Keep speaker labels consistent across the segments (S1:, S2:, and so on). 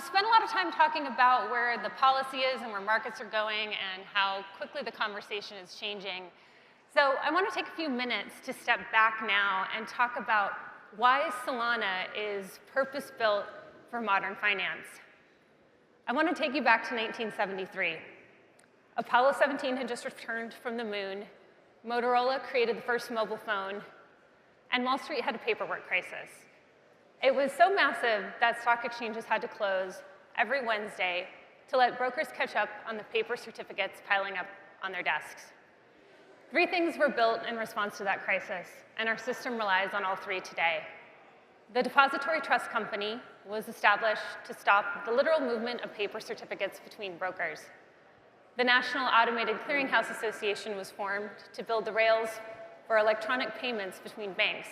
S1: We spent a lot of time talking about where the policy is and where markets are going and how quickly the conversation is changing. So I want to take a few minutes to step back now and talk about why Solana is purpose-built for modern finance. I want to take you back to 1973. Apollo 17 had just returned from the moon. Motorola created the first mobile phone, and Wall Street had a paperwork crisis. It was so massive that stock exchanges had to close every Wednesday to let brokers catch up on the paper certificates piling up on their desks. 3 things were built in response to that crisis, and our system relies on all 3 today. The Depository Trust Company was established to stop the literal movement of paper certificates between brokers. The National Automated Clearinghouse Association was formed to build the rails for electronic payments between banks.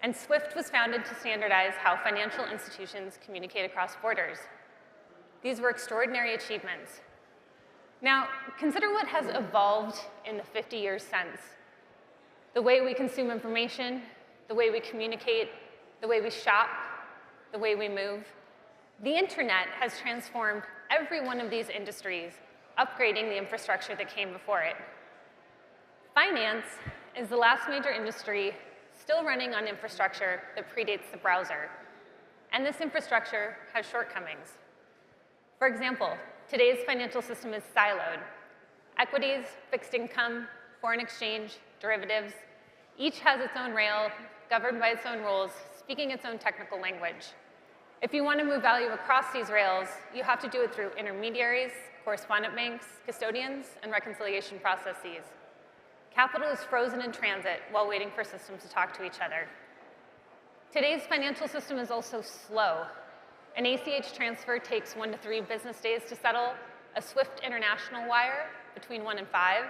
S1: And SWIFT was founded to standardize how financial institutions communicate across borders. These were extraordinary achievements. Now, consider what has evolved in the 50 years since. The way we consume information, the way we communicate, the way we shop, the way we move. The internet has transformed every one of these industries, upgrading the infrastructure that came before it. Finance is the last major industry still running on infrastructure that predates the browser. And this infrastructure has shortcomings. For example, today's financial system is siloed. Equities, fixed income, foreign exchange, derivatives, each has its own rail, governed by its own rules, speaking its own technical language. If you want to move value across these rails, you have to do it through intermediaries, correspondent banks, custodians, and reconciliation processes. Capital is frozen in transit while waiting for systems to talk to each other. Today's financial system is also slow. An ACH transfer takes 1 to 3 business days to settle, a SWIFT international wire between 1 and 5,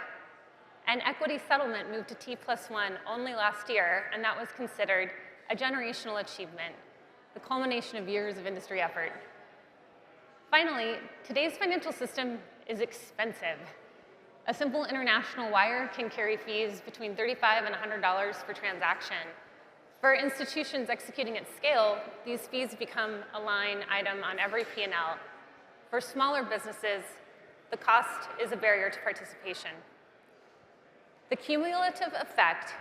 S1: and equity settlement moved to T+1 only last year, and that was considered a generational achievement, the culmination of years of industry effort. Finally, today's financial system is expensive. A simple international wire can carry fees between $35 and $100 per transaction. For institutions executing at scale, these fees become a line item on every P&L. For smaller businesses, the cost is a barrier to participation. The cumulative effect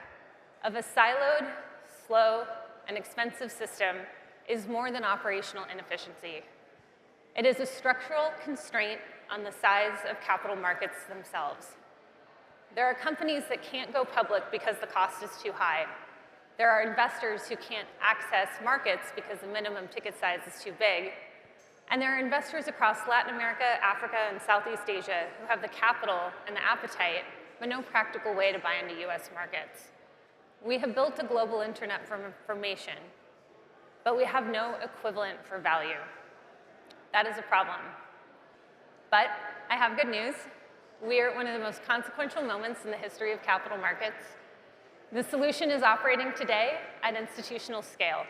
S1: of a siloed, slow, and expensive system is more than operational inefficiency. It is a structural constraint on the size of capital markets themselves. There are companies that can't go public because the cost is too high. There are investors who can't access markets because the minimum ticket size is too big. And there are investors across Latin America, Africa, and Southeast Asia who have the capital and the appetite, but no practical way to buy into US markets. We have built a global internet for information, but we have no equivalent for value. That is a problem. But I have good news. We are at one of the most consequential moments in the history of capital markets. The solution is operating today at institutional scale.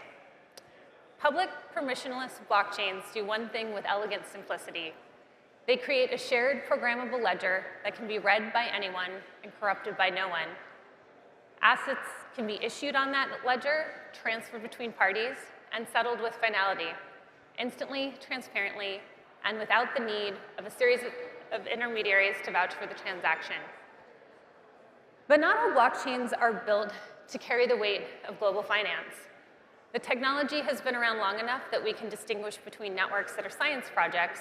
S1: Public permissionless blockchains do one thing with elegant simplicity. They create a shared programmable ledger that can be read by anyone and corrupted by no one. Assets can be issued on that ledger, transferred between parties, and settled with finality, instantly, transparently, and without the need of a series of intermediaries to vouch for the transaction. But not all blockchains are built to carry the weight of global finance. The technology has been around long enough that we can distinguish between networks that are science projects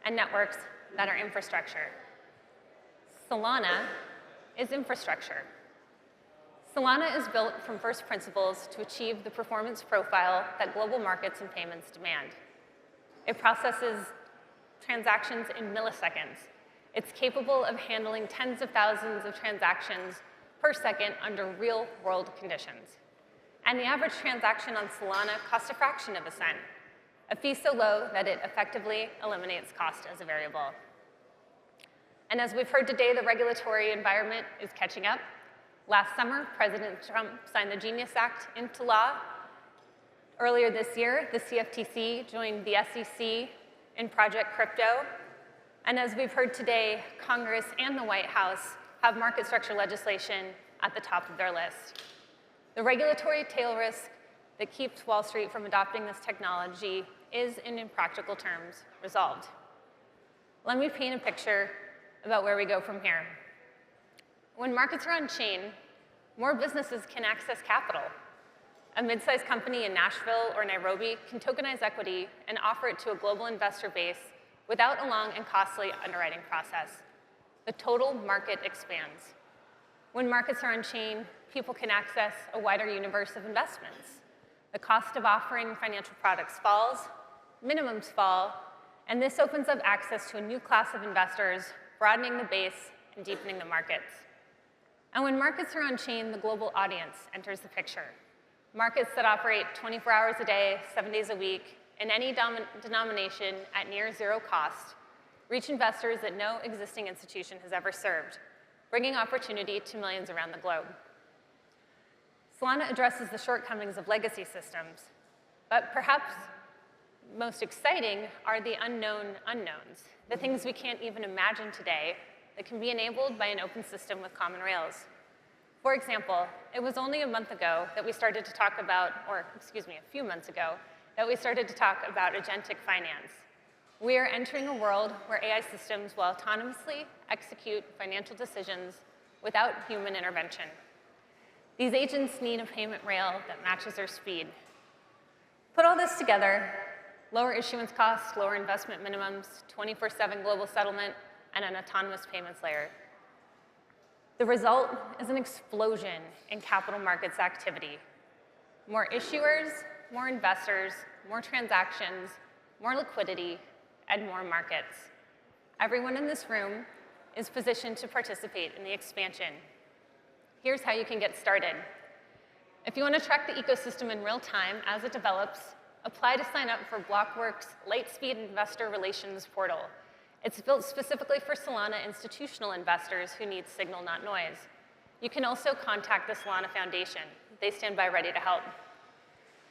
S1: and networks that are infrastructure. Solana is infrastructure. Solana is built from first principles to achieve the performance profile that global markets and payments demand. It processes transactions in milliseconds. It's capable of handling tens of thousands of transactions per second under real-world conditions. And the average transaction on Solana costs a fraction of a cent, a fee so low that it effectively eliminates cost as a variable. And as we've heard today, the regulatory environment is catching up. Last summer, President Trump signed the Genius Act into law. Earlier this year, the CFTC joined the SEC in Project Crypto. And as we've heard today, Congress and the White House have market structure legislation at the top of their list. The regulatory tail risk that keeps Wall Street from adopting this technology is, in practical terms, resolved. Let me paint a picture about where we go from here. When markets are on-chain, more businesses can access capital. A mid-sized company in Nashville or Nairobi can tokenize equity and offer it to a global investor base without a long and costly underwriting process. The total market expands. When markets are on-chain, people can access a wider universe of investments. The cost of offering financial products falls, minimums fall, and this opens up access to a new class of investors, broadening the base and deepening the markets. And when markets are on-chain, the global audience enters the picture. Markets that operate 24 hours a day, 7 days a week, in any denomination at near zero cost, reach investors that no existing institution has ever served, bringing opportunity to millions around the globe. Solana addresses the shortcomings of legacy systems, but perhaps most exciting are the unknown unknowns, the things we can't even imagine today that can be enabled by an open system with common rails. For example, it was only a month ago that we started to talk about, or excuse me, a few months ago, that we started to talk about agentic finance. We are entering a world where AI systems will autonomously execute financial decisions without human intervention. These agents need a payment rail that matches their speed. Put all this together, lower issuance costs, lower investment minimums, 24/7 global settlement, and an autonomous payments layer. The result is an explosion in capital markets activity. More issuers, more investors, more transactions, more liquidity, and more markets. Everyone in this room is positioned to participate in the expansion. Here's how you can get started. If you want to track the ecosystem in real time as it develops, apply to sign up for Blockworks' Lightspeed Investor Relations portal. It's built specifically for Solana institutional investors who need signal, not noise. You can also contact the Solana Foundation. They stand by ready to help.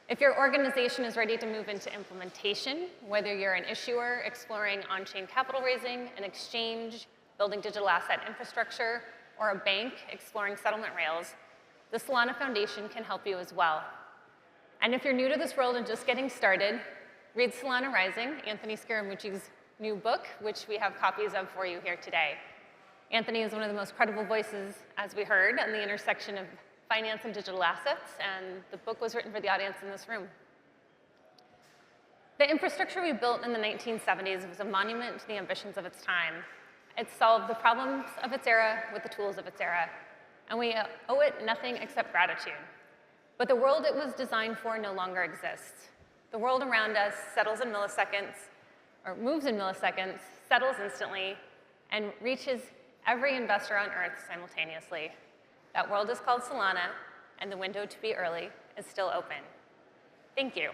S1: If your organization is ready to move into implementation, whether you're an issuer exploring on-chain capital raising, an exchange building digital asset infrastructure, or a bank exploring settlement rails, the Solana Foundation can help you as well. And if you're new to this world and just getting started, read Solana Rising, Anthony Scaramucci's new book, which we have copies of for you here today. Anthony is one of the most credible voices, as we heard, on the intersection of finance and digital assets, and the book was written for the audience in this room. The infrastructure we built in the 1970s was a monument to the ambitions of its time. It solved the problems of its era with the tools of its era, and we owe it nothing except gratitude. But the world it was designed for no longer exists. The world around us settles in milliseconds, or moves in milliseconds, settles instantly, and reaches every investor on Earth simultaneously. That world is called Solana, and the window to be early is still open. Thank you.